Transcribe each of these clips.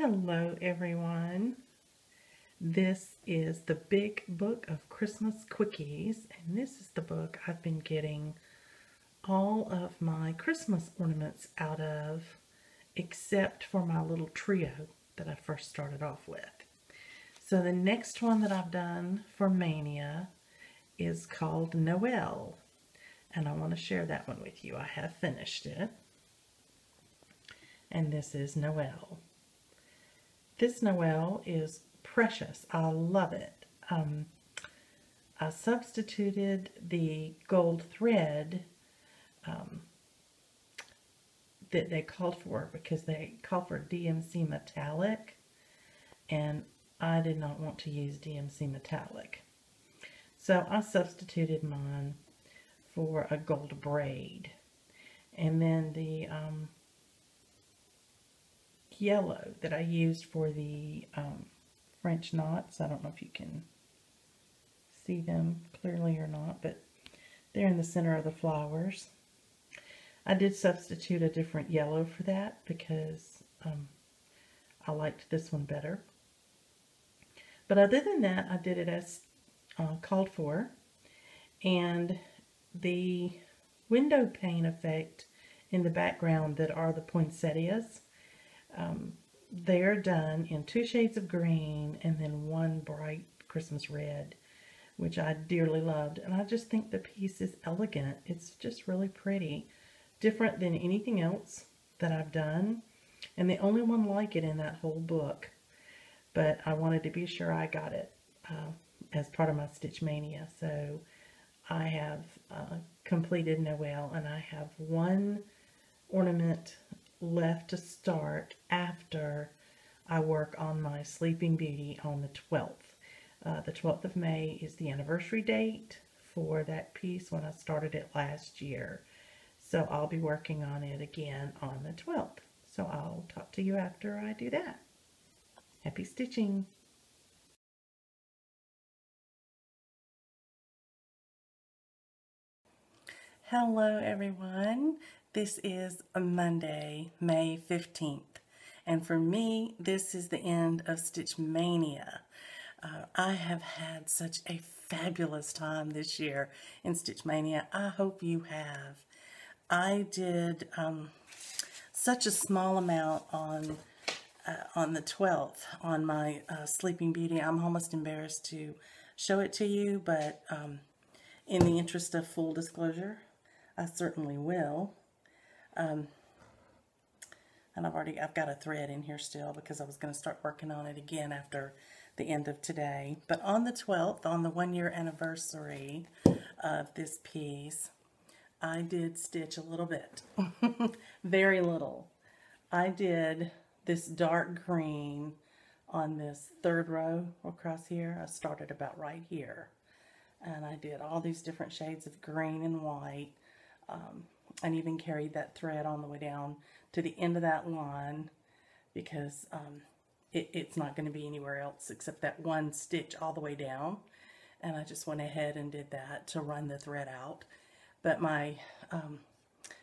Hello everyone. This is the Big Book of Christmas Quickies, and this is the book I've been getting all of my Christmas ornaments out of, except for my little trio that I first started off with. So the next one that I've done for Mania is called Noel, and I want to share that one with you. I have finished it, and this is Noel. This Noel is precious. I love it. I substituted the gold thread that they called for because they called for DMC metallic, and I did not want to use DMC metallic. So I substituted mine for a gold braid. And then the yellow that I used for the French knots. I don't know if you can see them clearly or not, but they're in the center of the flowers. I did substitute a different yellow for that because I liked this one better. But other than that, I did it as called for. And the window pane effect in the background that are the poinsettias, they're done in 2 shades of green and then 1 bright Christmas red, which I dearly loved. And I just think the piece is elegant. It's just really pretty. Different than anything else that I've done. And the only one like it in that whole book. But I wanted to be sure I got it as part of my Stitch Mania. So I have completed Noel, and I have 1 ornament left to start after I work on my Sleeping Beauty on the 12th. The 12th of May is the anniversary date for that piece when I started it last year. So I'll be working on it again on the 12th. So I'll talk to you after I do that. Happy stitching! Hello everyone. This is a Monday, May 15th. And for me, this is the end of Stitch Mania. I have had such a fabulous time this year in Stitch Mania. I hope you have. I did such a small amount on the 12th on my Sleeping Beauty. I'm almost embarrassed to show it to you, but in the interest of full disclosure, I certainly will. And I've got a thread in here still because I was going to start working on it again after the end of today. But on the 12th, on the 1-year anniversary of this piece, I did stitch a little bit. Very little. I did this dark green on this 3rd row across here. I started about right here. And I did all these different shades of green and white. And even carried that thread on the way down to the end of that line because it's not going to be anywhere else except that 1 stitch all the way down. And I just went ahead and did that to run the thread out. But my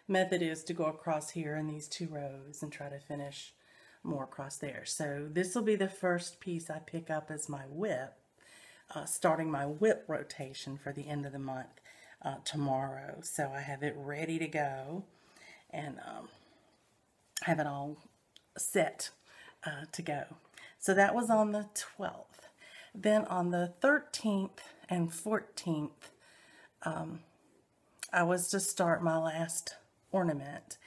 method is to go across here in these 2 rows and try to finish more across there. So this will be the first piece I pick up as my WIP, starting my WIP rotation for the end of the month. Tomorrow, so I have it ready to go and have it all set to go. So that was on the 12th. Then on the 13th and 14th, I was to start my last ornament,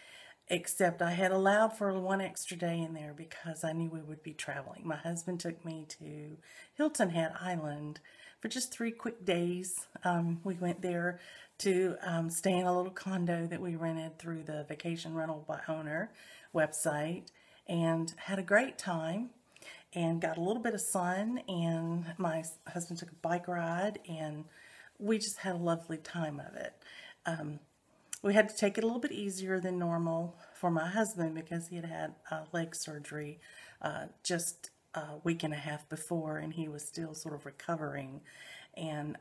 except I had allowed for 1 extra day in there because I knew we would be traveling. My husband took me to Hilton Head Island for just 3 quick days. We went there to stay in a little condo that we rented through the Vacation Rental by Owner website and had a great time and got a little bit of sun, and my husband took a bike ride and we just had a lovely time of it. We had to take it a little bit easier than normal for my husband because he had had leg surgery just a week and a half before, and he was still sort of recovering. And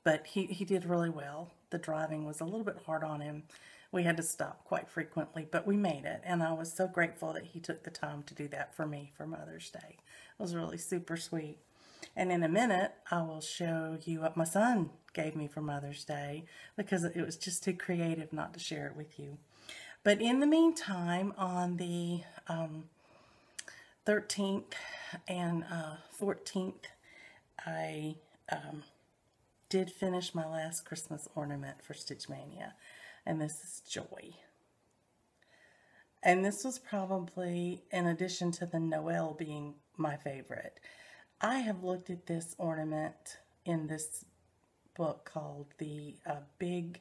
but he did really well. the driving was a little bit hard on him. We had to stop quite frequently, but we made it. And I was so grateful that he took the time to do that for me for Mother's Day. It was really super sweet. And in a minute, I will show you what my son gave me for Mother's Day, because it was just too creative not to share it with you. But in the meantime, on the 13th and 14th, I did finish my last Christmas ornament for Stitch Mania, and this is Joy. And this was probably, in addition to the Noel being my favorite, I have looked at this ornament in this book called The Big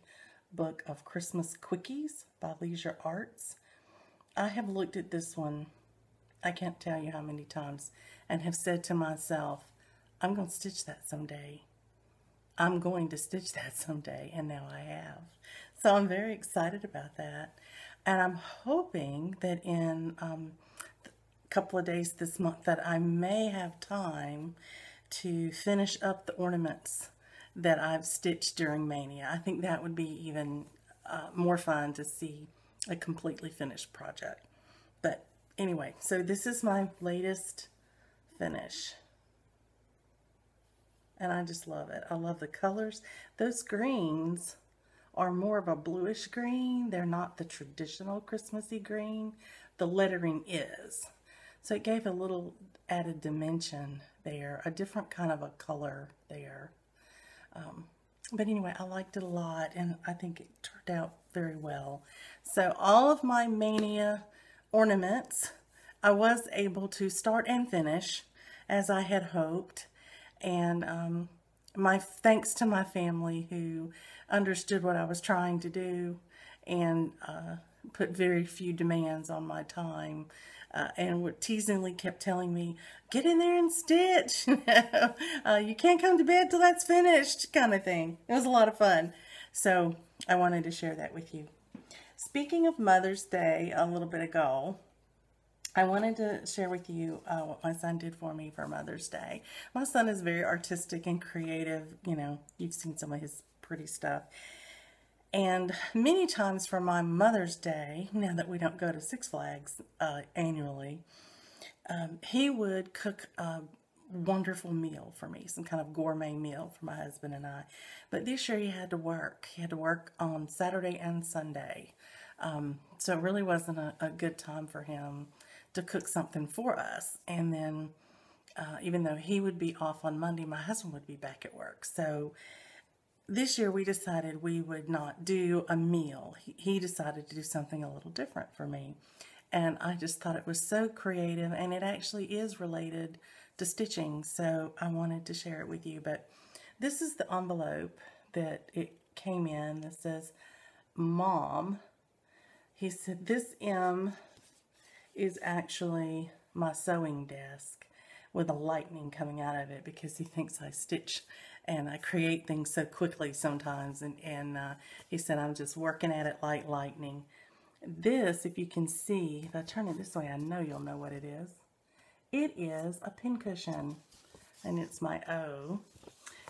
Book of Christmas Quickies by Leisure Arts. I have looked at this one, I can't tell you how many times, and have said to myself, I'm going to stitch that someday. I'm going to stitch that someday, and now I have. So I'm very excited about that. And I'm hoping that in a couple of days this month that I may have time to finish up the ornaments that I've stitched during Mania. I think that would be even more fun to see a completely finished project. But anyway, so this is my latest finish. And I just love it. I love the colors. Those greens are more of a bluish green. They're not the traditional Christmassy green. The lettering is. So it gave a little added dimension there, a different kind of a color there. But anyway, I liked it a lot, and I think it turned out very well. So all of my Mania ornaments, I was able to start and finish as I had hoped. And my thanks to my family, who understood what I was trying to do and put very few demands on my time, and teasingly kept telling me, get in there and stitch. You can't come to bed till that's finished, kind of thing. It was a lot of fun. So I wanted to share that with you. Speaking of Mother's Day a little bit ago, I wanted to share with you what my son did for me for Mother's Day. My son is very artistic and creative. You know, you've seen some of his pretty stuff. And many times for my Mother's Day, now that we don't go to Six Flags annually, he would cook a wonderful meal for me, some kind of gourmet meal for my husband and I. But this year he had to work. He had to work on Saturday and Sunday. So it really wasn't a good time for him to cook something for us. And then even though he would be off on Monday, my husband would be back at work. So this year we decided we would not do a meal. He decided to do something a little different for me. And I just thought it was so creative, and it actually is related to stitching. So I wanted to share it with you. But this is the envelope that it came in that says, Mom. He said, this M is actually my sewing desk with a lightning coming out of it, because he thinks I stitch and I create things so quickly sometimes. And he said, I'm just working at it like lightning. This, if you can see, if I turn it this way, I know you'll know what it is. It is a pincushion, and it's my O.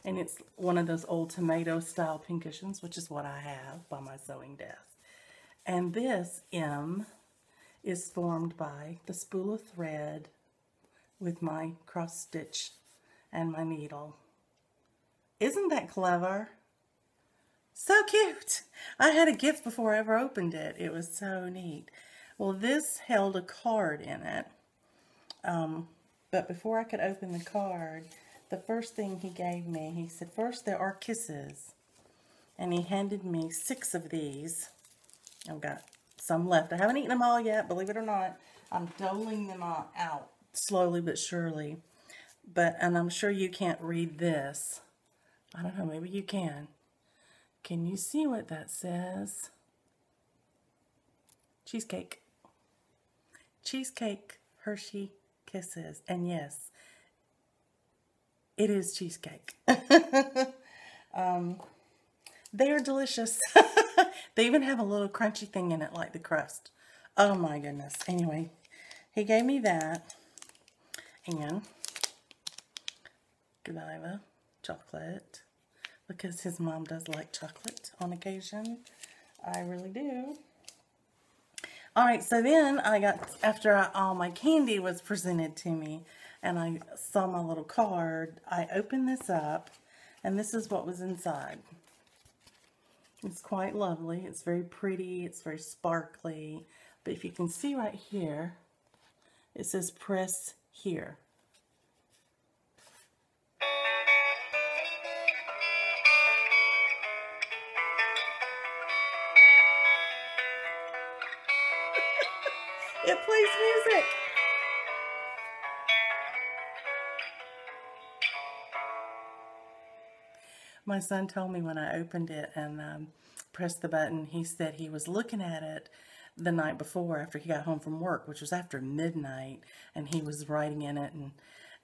And it's one of those old tomato style pincushions, which is what I have by my sewing desk. And this M is formed by the spool of thread with my cross stitch and my needle. Isn't that clever? So cute! I had a gift before I ever opened it. It was so neat. Well, this held a card in it. But before I could open the card, the first thing he gave me, he said, first there are kisses. And he handed me 6 of these. I've got some left. I haven't eaten them all yet, believe it or not. I'm doling them out slowly but surely. And I'm sure you can't read this. I don't know, maybe you can. Can you see what that says? Cheesecake. Cheesecake Hershey Kisses. And yes, it is cheesecake. They are delicious. They even have a little crunchy thing in it, like the crust. Oh my goodness. Anyway, he gave me that. And Godiva chocolate because his mom does like chocolate on occasion. I really do. Alright, so then I got, after all my candy was presented to me, and I saw my little card, I opened this up, and this is what was inside. It's quite lovely. It's very pretty. It's very sparkly. But if you can see right here, it says press here. It plays music. My son told me when I opened it and pressed the button, he said he was looking at it the night before after he got home from work, which was after midnight, and he was writing in it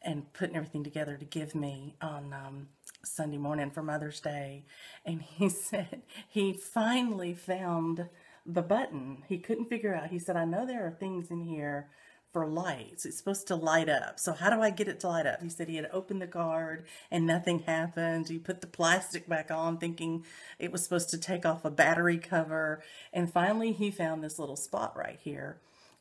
and putting everything together to give me on Sunday morning for Mother's Day. And he said he finally found the button. He couldn't figure out. He said, I know there are things in here for lights. It's supposed to light up. So how do I get it to light up? He said he had opened the card and nothing happened. He put the plastic back on thinking it was supposed to take off a battery cover. And finally he found this little spot right here.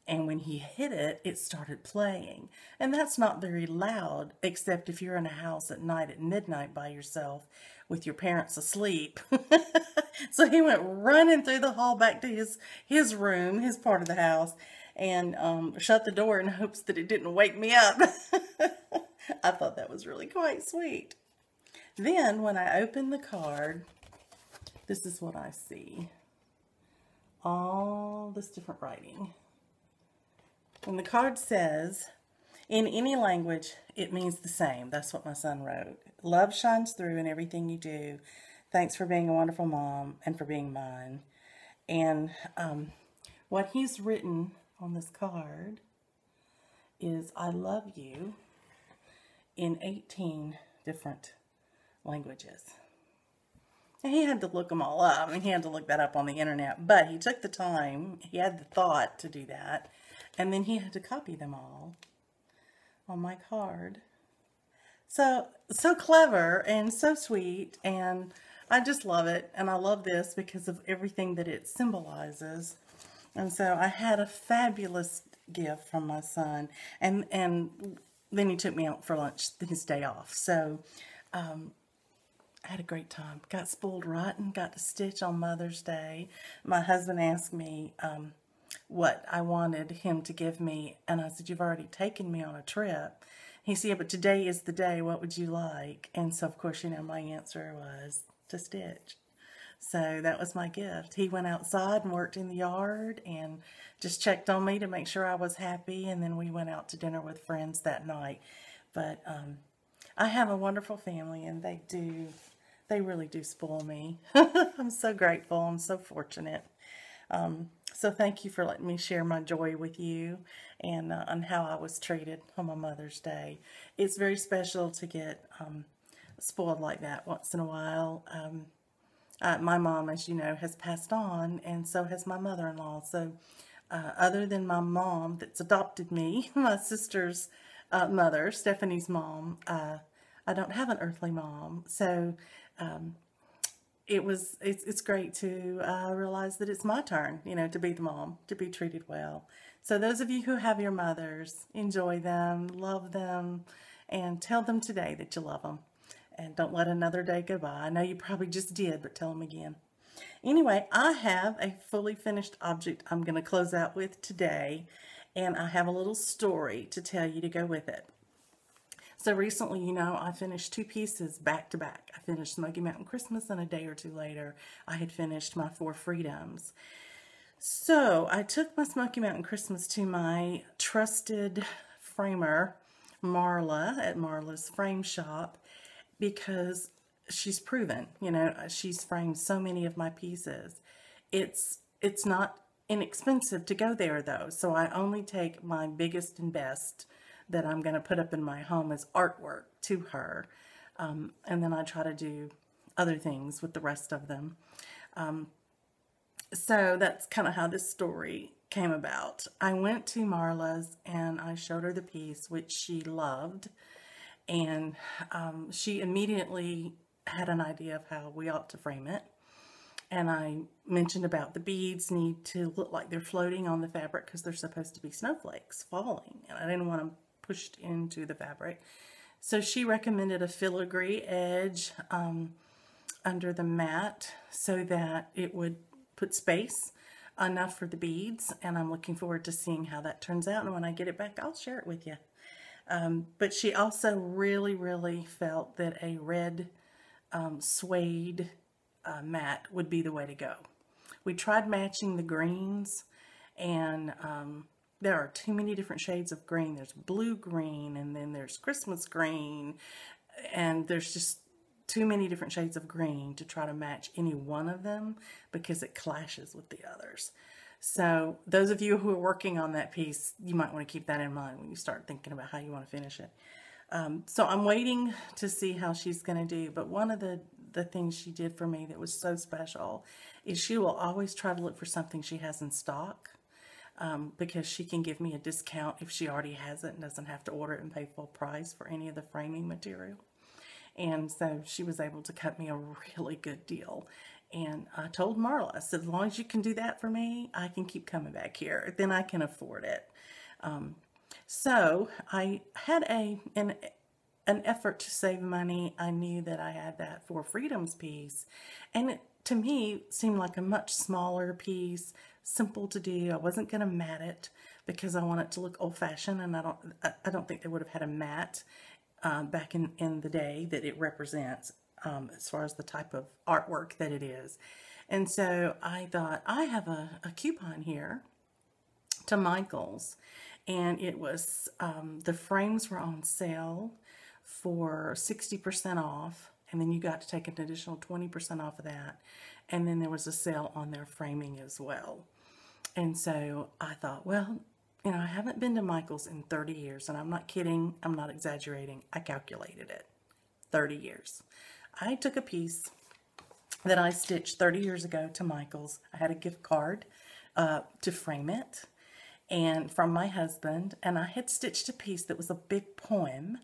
And when he hit it, it started playing. And that's not very loud, except if you're in a house at night at midnight by yourself with your parents asleep. So he went running through the hall back to his room, his part of the house, and shut the door in hopes that it didn't wake me up. I thought that was really quite sweet. Then when I opened the card, this is what I see. All this different writing. And the card says, in any language, it means the same. That's what my son wrote. Love shines through in everything you do. Thanks for being a wonderful mom and for being mine. And what he's written on this card is, I love you, in 18 different languages. And he had to look them all up. I mean, he had to look that up on the internet. But he took the time. He had the thought to do that. And then he had to copy them all on my card. So clever and so sweet, and I just love it. And I love this because of everything that it symbolizes. And so I had a fabulous gift from my son, and then he took me out for lunch his day off. So I had a great time. Got spoiled rotten, got to stitch on Mother's Day. My husband asked me what I wanted him to give me, and I said, you've already taken me on a trip. He said, yeah, but today is the day. What would you like? And so, of course, you know, my answer was to stitch. So that was my gift. He went outside and worked in the yard and just checked on me to make sure I was happy, and then we went out to dinner with friends that night. But I have a wonderful family, and they really do spoil me. I'm so grateful. I'm so fortunate. So thank you for letting me share my joy with you and on how I was treated on my Mother's Day. It's very special to get spoiled like that once in a while. My mom, as you know, has passed on, and so has my mother-in-law. So other than my mom that's adopted me, my sister's mother, Stephanie's mom, I don't have an earthly mom. So it's great to realize that it's my turn, you know, to be the mom, to be treated well. So those of you who have your mothers, enjoy them, love them, and tell them today that you love them. And don't let another day go by. I know you probably just did, but tell them again. Anyway, I have a fully finished object I'm going to close out with today, and I have a little story to tell you to go with it. So recently, you know, I finished 2 pieces back to back. I finished Smoky Mountain Christmas, and a day or 2 later, I had finished my 4 Freedoms. So I took my Smoky Mountain Christmas to my trusted framer, Marla, at Marla's Frame Shop, because she's proven, you know, she's framed so many of my pieces. It's not inexpensive to go there, though, so I only take my biggest and best that I'm going to put up in my home as artwork to her, and then I try to do other things with the rest of them. So that's kind of how this story came about. I went to Marla's and I showed her the piece, which she loved, and she immediately had an idea of how we ought to frame it. And I mentioned about the beads need to look like they're floating on the fabric because they're supposed to be snowflakes falling. And I didn't want them pushed into the fabric. So she recommended a filigree edge under the mat so that it would put space enough for the beads. And I'm looking forward to seeing how that turns out. And when I get it back, I'll share it with you. But she also really felt that a red suede mat would be the way to go. We tried matching the greens, and there are too many different shades of green. There's blue green, and then there's Christmas green, and there's just too many different shades of green to try to match any one of them because it clashes with the others. So those of you who are working on that piece, you might want to keep that in mind when you start thinking about how you want to finish it. So I'm waiting to see how she's going to do, but one of the things she did for me that was so special is she will always try to look for something she has in stock, because she can give me a discount if she already has it and doesn't have to order it and pay full price for any of the framing material. And so she was able to cut me a really good deal. And I told Marla, I said, as long as you can do that for me, I can keep coming back here. Then I can afford it. So I had an effort to save money. I knew that I had that for Freedom's piece. And it, to me, seemed like a much smaller piece, simple to do. I wasn't going to mat it because I want it to look old-fashioned, and I don't think they would have had a mat back in the day that it represents, as far as the type of artwork that it is. And so I thought, I have a coupon here to Michael's, and it was, the frames were on sale for 60% off, and then you got to take an additional 20% off of that, and then there was a sale on their framing as well. And so I thought, well, you know, I haven't been to Michael's in 30 years, and I'm not kidding, I'm not exaggerating, I calculated it, 30 years. I took a piece that I stitched 30 years ago to Michael's. I had a gift card to frame it, and from my husband, and I had stitched a piece that was a big poem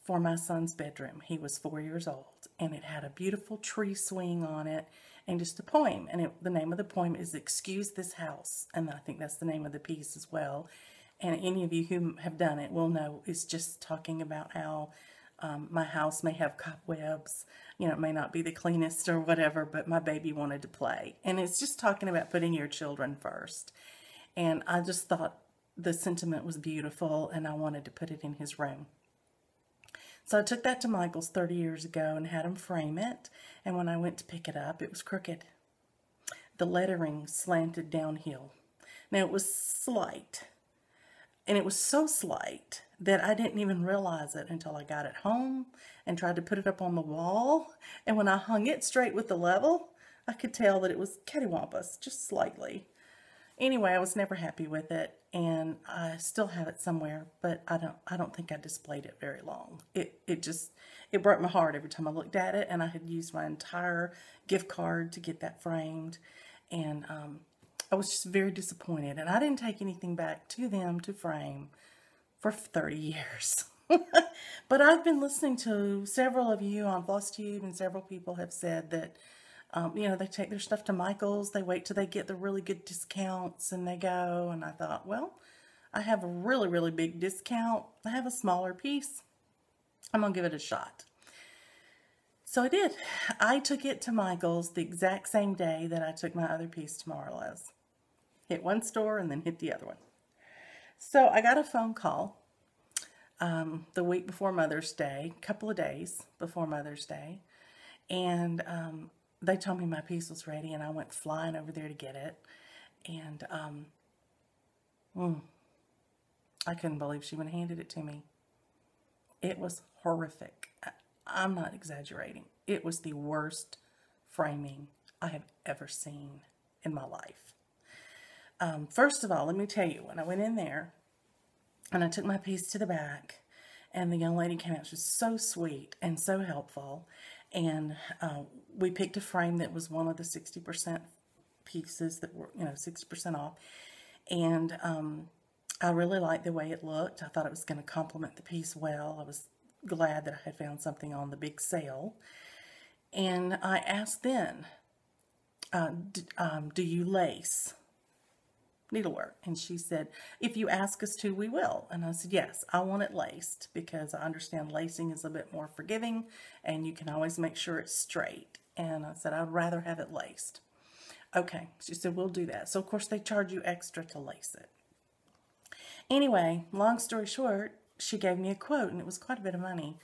for my son's bedroom. He was 4 years old, and it had a beautiful tree swing on it and just a poem. And the name of the poem is Excuse This House, and I think that's the name of the piece as well. And any of you who have done it will know it's just talking about how my house may have cobwebs, you know, it may not be the cleanest or whatever, but my baby wanted to play. And it's just talking about putting your children first. And I just thought the sentiment was beautiful, and I wanted to put it in his room. So I took that to Michael's 30 years ago and had him frame it. And when I went to pick it up, it was crooked. The lettering slanted downhill. Now, it was slight. And it was so slight that I didn't even realize it until I got it home and tried to put it up on the wall. And when I hung it straight with the level, I could tell that it was cattywampus, just slightly. Anyway, I was never happy with it, and I still have it somewhere, but I don't think I displayed it very long. It broke my heart every time I looked at it, and I had used my entire gift card to get that framed, and I was just very disappointed, and I didn't take anything back to them to frame for 30 years. But I've been listening to several of you on FlossTube, and several people have said that you know, they take their stuff to Michael's, they wait till they get the really good discounts and they go. And I thought, well, I have a really big discount. I have a smaller piece. I'm going to give it a shot. So I did. I took it to Michael's the exact same day that I took my other piece to Marla's. Hit one store and then hit the other one. So I got a phone call the week before Mother's Day, a couple of days before Mother's Day. And they told me my piece was ready, and I went flying over there to get it. And I couldn't believe she would have handed it to me. It was horrific. I'm not exaggerating. It was the worst framing I have ever seen in my life. First of all, let me tell you, when I went in there and I took my piece to the back, and the young lady came out, she was so sweet and so helpful. And we picked a frame that was one of the 60% pieces that were, you know, 60% off. And I really liked the way it looked. I thought it was going to complement the piece well. I was glad that I had found something on the big sale. And I asked then, do you lace needlework? And she said, if you ask us to, we will. And I said, yes, I want it laced because I understand lacing is a bit more forgiving and you can always make sure it's straight. And I said, I'd rather have it laced. Okay, she said, we'll do that. So of course they charge you extra to lace it. Anyway, long story short, she gave me a quote and it was quite a bit of money.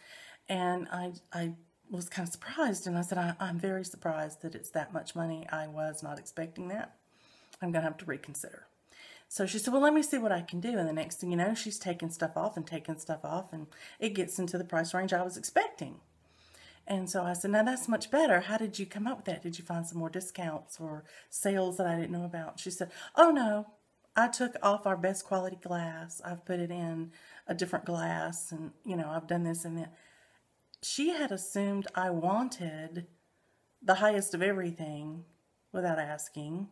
And I was kind of surprised, and I said, I'm very surprised that it's that much money. I was not expecting that. I'm going to have to reconsider. So she said, well, let me see what I can do. And the next thing you know, she's taking stuff off, and it gets into the price range I was expecting. And so I said, now that's much better. How did you come up with that? Did you find some more discounts or sales that I didn't know about? She said, oh no, I took off our best quality glass. I've put it in a different glass, and I've done this and that. She had assumed I wanted the highest of everything without asking.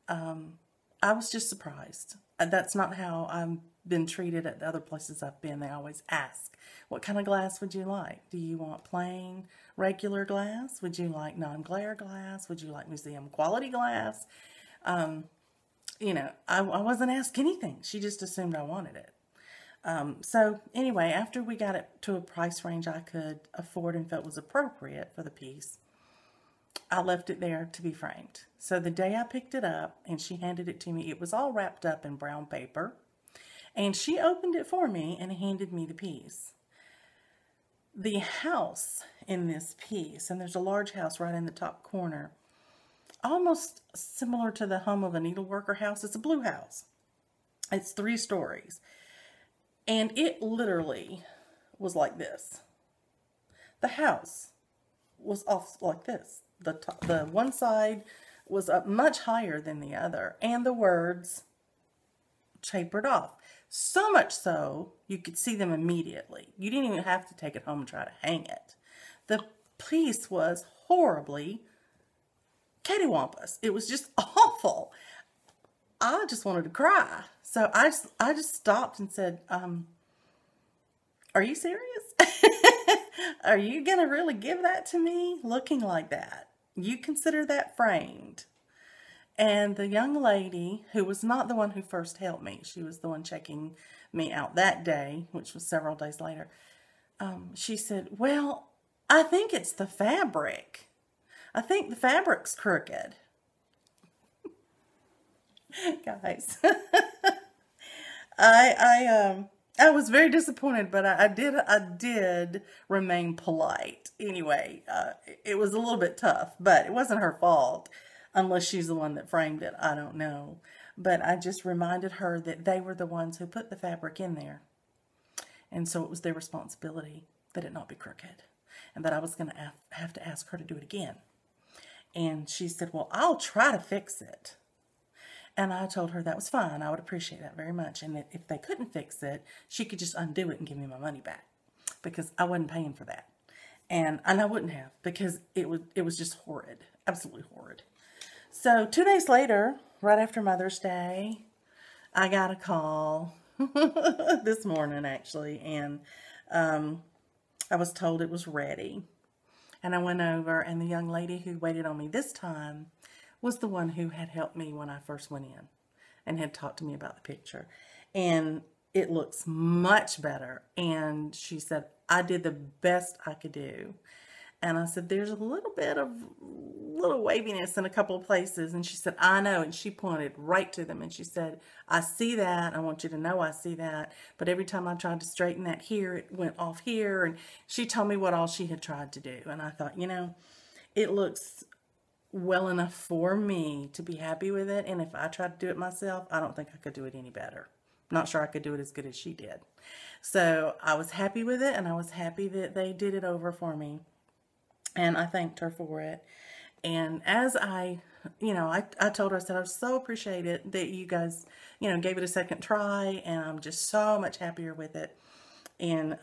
I was just surprised. That's not how I've been treated at the other places I've been. They always ask, what kind of glass would you like? Do you want plain, regular glass? Would you like non-glare glass? Would you like museum quality glass? I wasn't asked anything. She just assumed I wanted it. So anyway, after we got it to a price range I could afford and felt was appropriate for the piece, I left it there to be framed. So the day I picked it up and she handed it to me, it was all wrapped up in brown paper. And she opened it for me and handed me the piece. The house in this piece, and there's a large house right in the top corner, almost similar to the home of a needleworker house. It's a blue house. It's 3 stories. And it literally was like this. The house was off like this. The one side was up much higher than the other, and the words tapered off. So much so, you could see them immediately. You didn't even have to take it home and try to hang it. The piece was horribly cattywampus. It was just awful. I just wanted to cry. So I just stopped and said, are you serious? Are you going to really give that to me looking like that? You consider that framed? And the young lady, who was not the one who first helped me, she was the one checking me out that day, which was several days later, she said, well, I think it's the fabric. I think the fabric's crooked. Guys, I was very disappointed, but I did remain polite. Anyway, it was a little bit tough, but it wasn't her fault, unless she's the one that framed it. I don't know. But I just reminded her that they were the ones who put the fabric in there. And so it was their responsibility that it not be crooked, and that I was going to have to ask her to do it again. And she said, well, I'll try to fix it. And I told her that was fine. I would appreciate that very much. And that if they couldn't fix it, she could just undo it and give me my money back, because I wasn't paying for that. And I wouldn't have, because it was just horrid. Absolutely horrid. So 2 days later, right after Mother's Day, I got a call this morning actually, and I was told it was ready. And I went over, and the young lady who waited on me this time was the one who had helped me when I first went in and had talked to me about the picture. And it looks much better. And she said, I did the best I could do. And I said, there's a little bit of waviness in a couple of places. And she said, I know. And she pointed right to them. And she said, I see that. I want you to know I see that. But every time I tried to straighten that here, it went off here. And she told me what all she had tried to do. And I thought, it looks well enough for me to be happy with it. And if I tried to do it myself, I don't think I could do it any better. I'm not sure I could do it as good as she did. So I was happy with it, and I was happy that they did it over for me. And I thanked her for it. And as I told her, I said, I so appreciate it that you guys, gave it a second try, and I'm just so much happier with it. And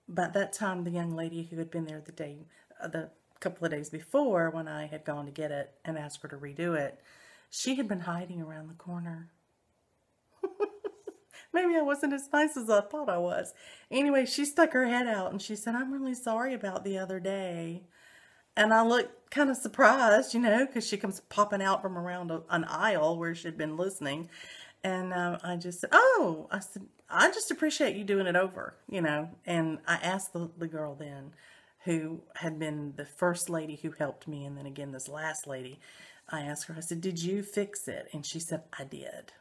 by that time, the young lady who had been there the couple of days before, when I had gone to get it and asked her to redo it, she had been hiding around the corner. Maybe I wasn't as nice as I thought I was. Anyway, she stuck her head out and she said, I'm really sorry about the other day. And I looked kind of surprised, you know, because she comes popping out from around an aisle where she'd been listening. And I just said, oh, I said, I just appreciate you doing it over, you know. And I asked the girl then, who had been the first lady who helped me, and then again this last lady, I asked her, I said, did you fix it? And she said, I did.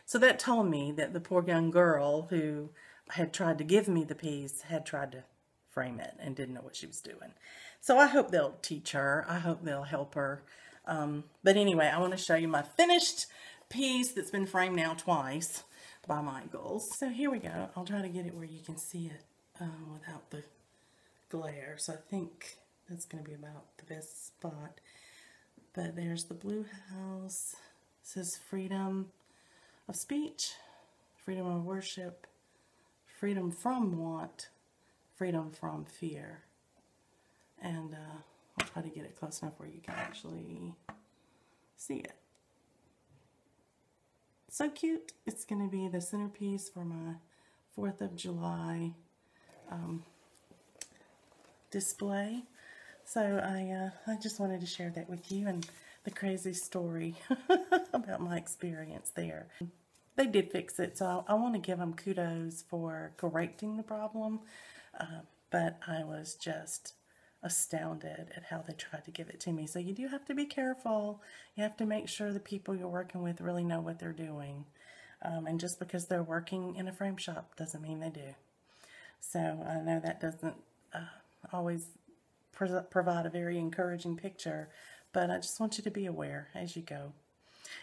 So that told me that the poor young girl who had tried to give me the piece had tried to frame it and didn't know what she was doing. So I hope they'll teach her. I hope they'll help her. But anyway, I want to show you my finished piece that's been framed now twice by Michaels. So here we go. I'll try to get it where you can see it without the glare. So I think that's going to be about the best spot. But there's the blue house. It says freedom of speech, freedom of worship, freedom from want, freedom from fear. And I'll try to get it close enough where you can actually see it. So cute. It's going to be the centerpiece for my 4th of July display. So I just wanted to share that with you and the crazy story about my experience there. They did fix it, so I want to give them kudos for correcting the problem, but I was just astounded at how they tried to give it to me. So you do have to be careful. You have to make sure the people you're working with really know what they're doing. And just because they're working in a frame shop doesn't mean they do. So I know that doesn't always provide a very encouraging picture, but I just want you to be aware as you go.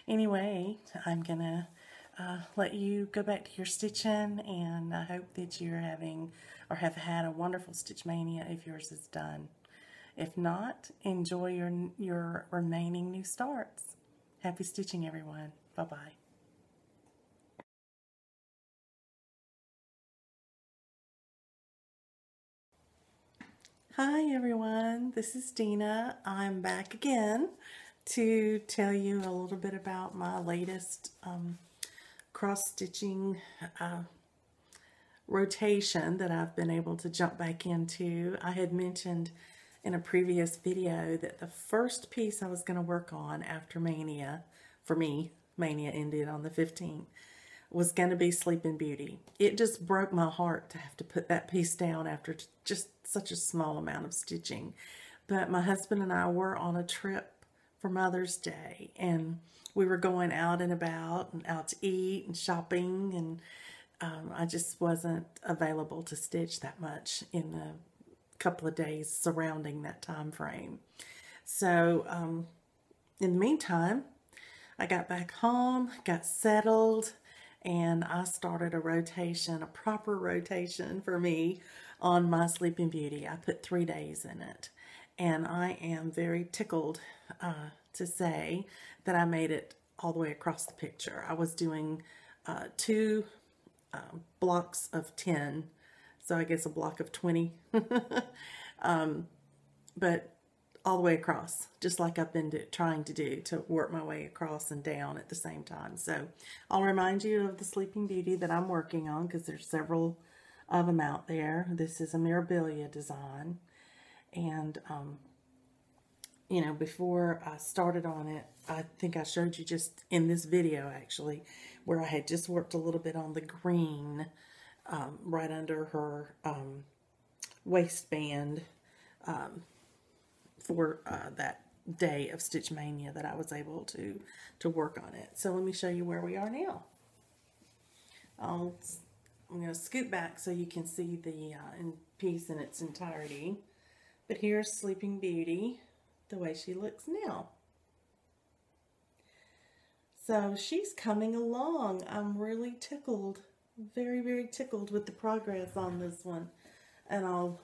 Anyway, I'm gonna let you go back to your stitching, and I hope that you're having or have had a wonderful Stitch Mania if yours is done. If not, enjoy your remaining new starts. Happy stitching, everyone. Bye-bye. Hi everyone, this is Dina. I'm back again to tell you a little bit about my latest cross-stitching rotation that I've been able to jump back into. I had mentioned in a previous video that the first piece I was going to work on after Mania, for me, Mania ended on the 15th, was going to be Sleeping Beauty. It just broke my heart to have to put that piece down after just such a small amount of stitching. But my husband and I were on a trip for Mother's Day, and we were going out and about and out to eat and shopping, and I just wasn't available to stitch that much in the couple of days surrounding that time frame. So in the meantime, I got back home, got settled, and I started a rotation, a proper rotation for me on my Sleeping Beauty. I put 3 days in it, and I am very tickled to say that I made it all the way across the picture. I was doing 2 blocks of 10, so I guess a block of 20, but all the way across, just like I've been trying to do, to work my way across and down at the same time. So I'll remind you of the Sleeping Beauty that I'm working on, because there's several of them out there. This is a Mirabilia design, and you know, before I started on it, I think I showed you just in this video actually, where I had just worked a little bit on the green right under her waistband for that day of Stitch Mania that I was able to work on it. So let me show you where we are now. I'm going to scoot back so you can see the piece in its entirety. But here's Sleeping Beauty, the way she looks now. So she's coming along. I'm really tickled, very, very tickled with the progress on this one. And I'll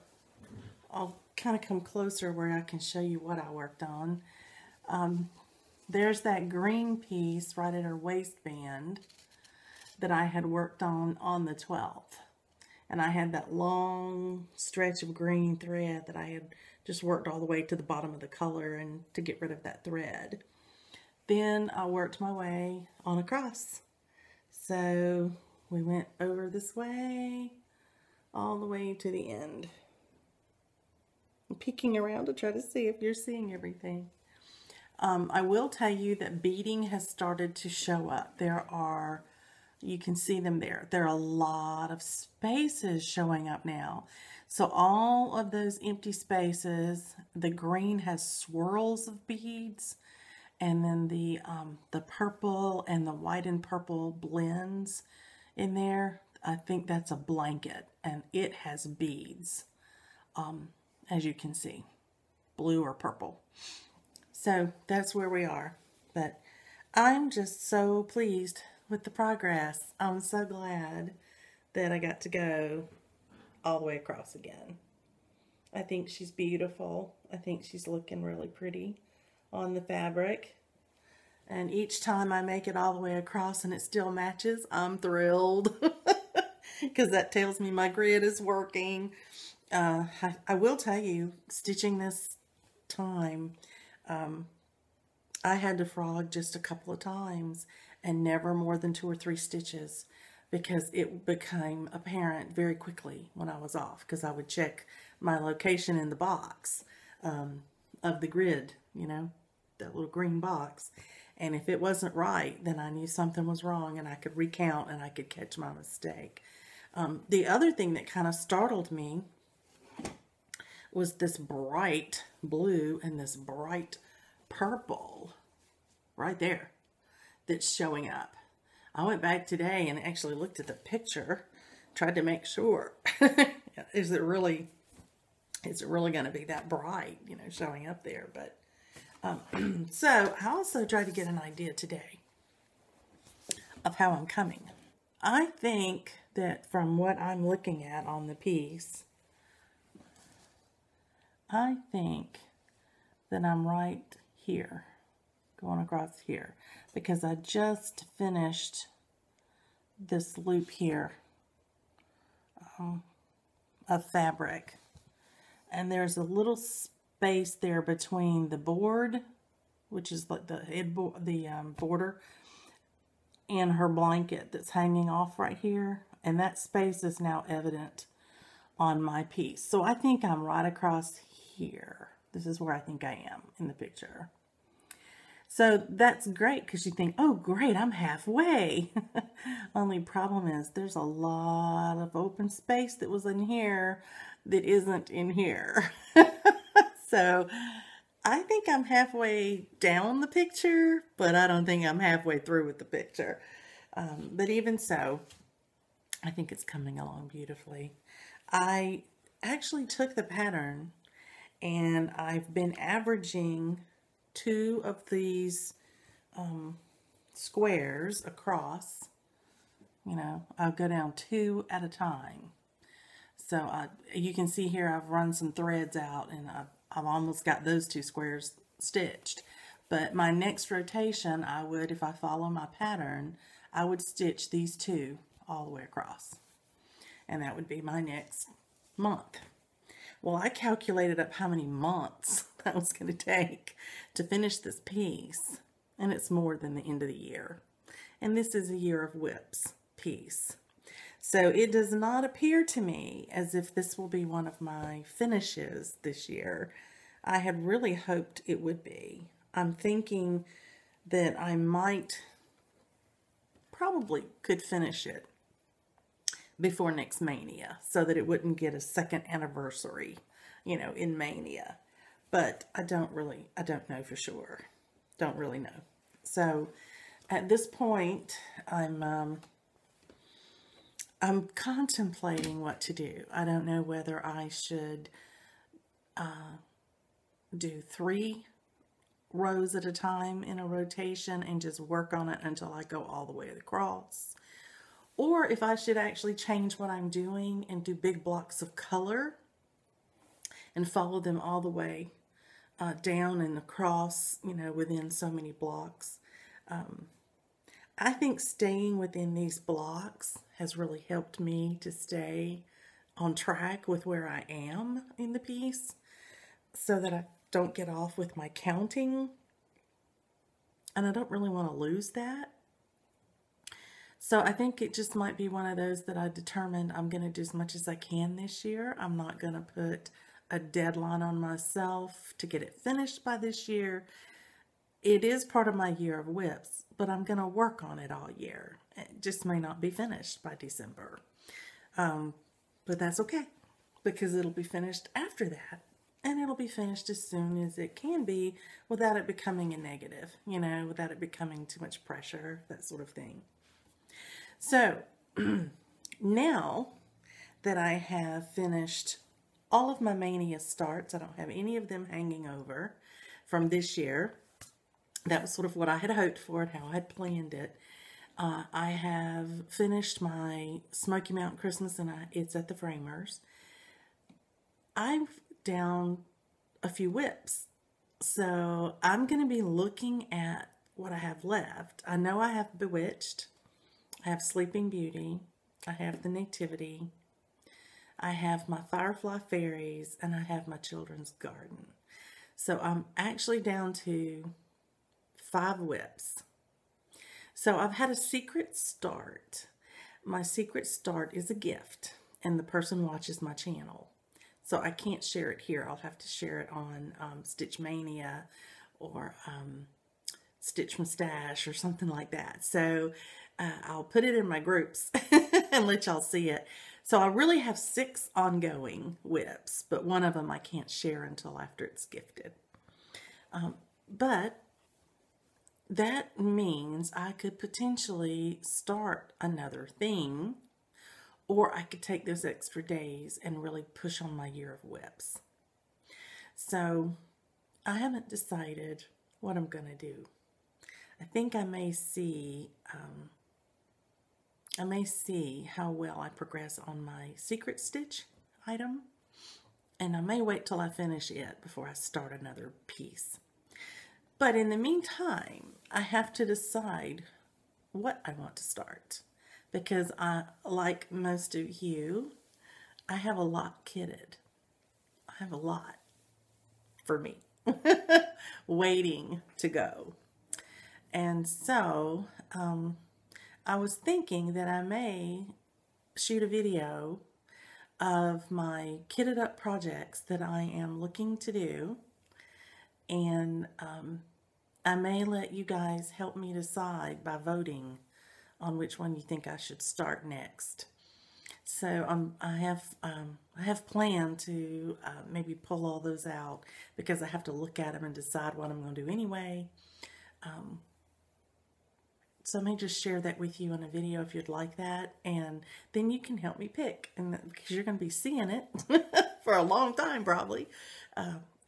kind of come closer where I can show you what I worked on. There's that green piece right at her waistband that I had worked on the 12th. And I had that long stretch of green thread that I had just worked all the way to the bottom of the color and to get rid of that thread. Then I worked my way on across. So we went over this way all the way to the end. I'm peeking around to try to see if you're seeing everything. I will tell you that beading has started to show up. You can see them there. There are a lot of spaces showing up now. So all of those empty spaces, the green has swirls of beads, and then the purple and the white and purple blends in there. I think that's a blanket, and it has beads, as you can see, blue or purple. So that's where we are. But I'm just so pleased with the progress. I'm so glad that I got to go all the way across again. I think she's beautiful. I think she's looking really pretty on the fabric. And each time I make it all the way across and it still matches, I'm thrilled. Because that tells me my grid is working. I will tell you, stitching this time, I had to frog just a couple of times and never more than 2 or 3 stitches, because it became apparent very quickly when I was off, because I would check my location in the box of the grid, you know, that little green box. And if it wasn't right, then I knew something was wrong, and I could recount and I could catch my mistake. The other thing that kind of startled me was this bright blue and this bright purple right there that's showing up. I went back today and actually looked at the picture, tried to make sure, is it really going to be that bright, you know, showing up there? But so I also tried to get an idea today of how I'm coming. I think that from what I'm looking at on the piece, I think that I'm right here, going across here, because I just finished this loop here of fabric, and there's a little space there between the board, which is like the border, and her blanket that's hanging off right here, and that space is now evident on my piece. So I think I'm right across here. This is where I think I am in the picture. So that's great, because you think, oh great, I'm halfway. Only problem is there's a lot of open space that was in here that isn't in here. So I think I'm halfway down the picture, but I don't think I'm halfway through with the picture. But even so, I think it's coming along beautifully. I actually took the pattern and I've been averaging 2 of these squares across. You know, I'll go down 2 at a time. So you can see here I've run some threads out, and I've almost got those 2 squares stitched. But my next rotation, I would, if I follow my pattern, I would stitch these 2 all the way across. And that would be my next month. Well, I calculated up how many months that was going to take to finish this piece, and it's more than the end of the year. And this is a year of WIPs piece. So it does not appear to me as if this will be one of my finishes this year. I had really hoped it would be. I'm thinking that I probably could finish it before next Mania, so that it wouldn't get a 2nd anniversary, you know, in Mania. But I don't know for sure. Don't really know. So at this point, I'm contemplating what to do. I don't know whether I should do 3 rows at a time in a rotation and just work on it until I go all the way across, or if I should actually change what I'm doing and do big blocks of color and follow them all the way down and across, you know, within so many blocks. I think staying within these blocks has really helped me to stay on track with where I am in the piece, so that I don't get off with my counting, and I don't really want to lose that. So I think it just might be one of those that I determined I'm going to do as much as I can this year. I'm not going to put a deadline on myself to get it finished by this year. It is part of my year of WIPs, but I'm going to work on it all year. It just may not be finished by December. But that's okay, because it'll be finished after that. And it'll be finished as soon as it can be without it becoming a negative, you know, without it becoming too much pressure, that sort of thing. So now that I have finished all of my Maynia Starts, I don't have any of them hanging over from this year. That was sort of what I had hoped for and how I had planned it. I have finished my Smoky Mountain Christmas, and it's at the Framers. I'm down a few WIPs, so I'm going to be looking at what I have left. I know I have Bewitched, I have Sleeping Beauty, I have the Nativity, I have my Firefly Fairies, and I have my Children's Garden. So I'm actually down to 5 WIPs. So I've had a secret start. My secret start is a gift, and the person watches my channel. So I can't share it here. I'll have to share it on Stitch Mania or Stitch from Stash or something like that. So I'll put it in my groups and let y'all see it. So I really have 6 ongoing WIPs, but one of them I can't share until after it's gifted. But that means I could potentially start another thing, or I could take those extra days and really push on my year of WIPs. So I haven't decided what I'm going to do. I think I may see how well I progress on my secret stitch item, and I may wait till I finish it before I start another piece. But in the meantime, I have to decide what I want to start, because like most of you, I have a lot kitted. I have a lot for me waiting to go. And so I was thinking that I may shoot a video of my kitted up projects that I am looking to do, and I may let you guys help me decide by voting on which one you think I should start next. So I have planned to maybe pull all those out, because I have to look at them and decide what I'm going to do anyway. So I may just share that with you in a video if you'd like that, and then you can help me pick, and because you're going to be seeing it for a long time probably.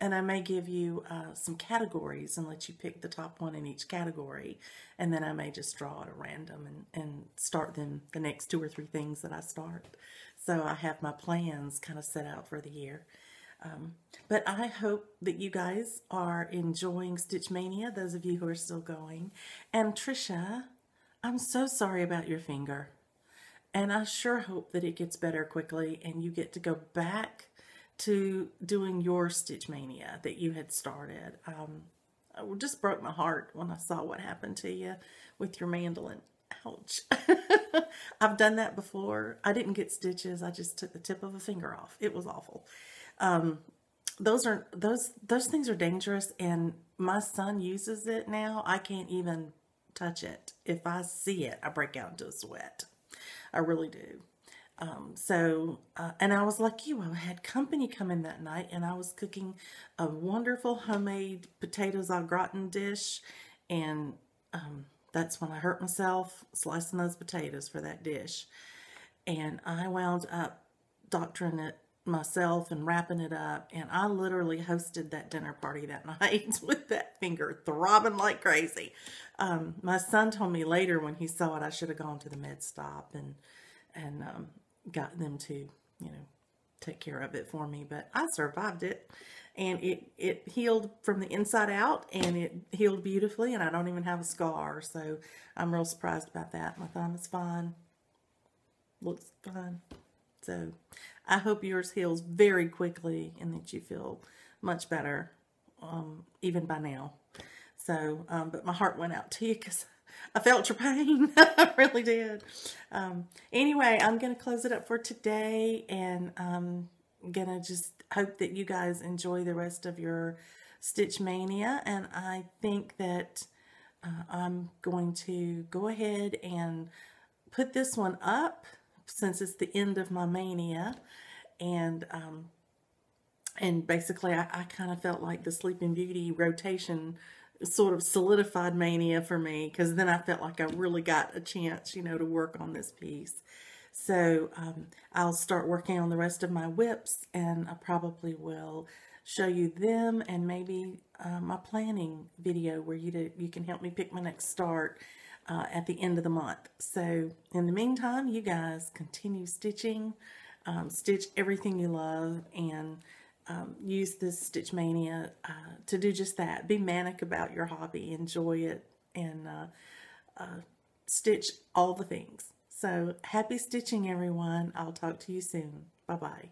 And I may give you some categories and let you pick the top one in each category, and then I may just draw it at random and start them, the next 2 or 3 things that I start. So I have my plans kind of set out for the year. But I hope that you guys are enjoying Stitch Mania, those of you who are still going. And Trisha, I'm so sorry about your finger. And I sure hope that it gets better quickly and you get to go back to doing your Stitch Mania that you had started. It just broke my heart when I saw what happened to you with your mandolin. Ouch. I've done that before. I didn't get stitches. I just took the tip of a finger off. It was awful. Those things are dangerous, and my son uses it now. I can't even touch it. If I see it, I break out into a sweat. I really do. And I was like you, I had company come in that night, and I was cooking a wonderful homemade potatoes au gratin dish, and that's when I hurt myself slicing those potatoes for that dish. And I wound up doctoring it myself and wrapping it up, and I literally hosted that dinner party that night with that finger throbbing like crazy. My son told me later when he saw it, I should have gone to the med stop and got them to, you know, take care of it for me, but I survived it, and it healed from the inside out, and it healed beautifully, and I don't even have a scar, so I'm real surprised about that. My thumb is fine, looks fine, so I hope yours heals very quickly and that you feel much better, even by now. So, but my heart went out to you because I felt your pain. I really did. Anyway, I'm going to close it up for today, and I'm going to just hope that you guys enjoy the rest of your Stitch Mania, and I think that I'm going to go ahead and put this one up since it's the end of my Mania, and basically I kind of felt like the Sleeping Beauty rotation sort of solidified Mania for me, because then I felt like I really got a chance, you know, to work on this piece. So I'll start working on the rest of my whips, and I probably will show you them, and maybe my planning video where you can help me pick my next start at the end of the month. So in the meantime, you guys continue stitching, stitch everything you love, and use this Stitch Mania to do just that. Be manic about your hobby, enjoy it, and stitch all the things. So happy stitching, everyone. I'll talk to you soon. Bye-bye.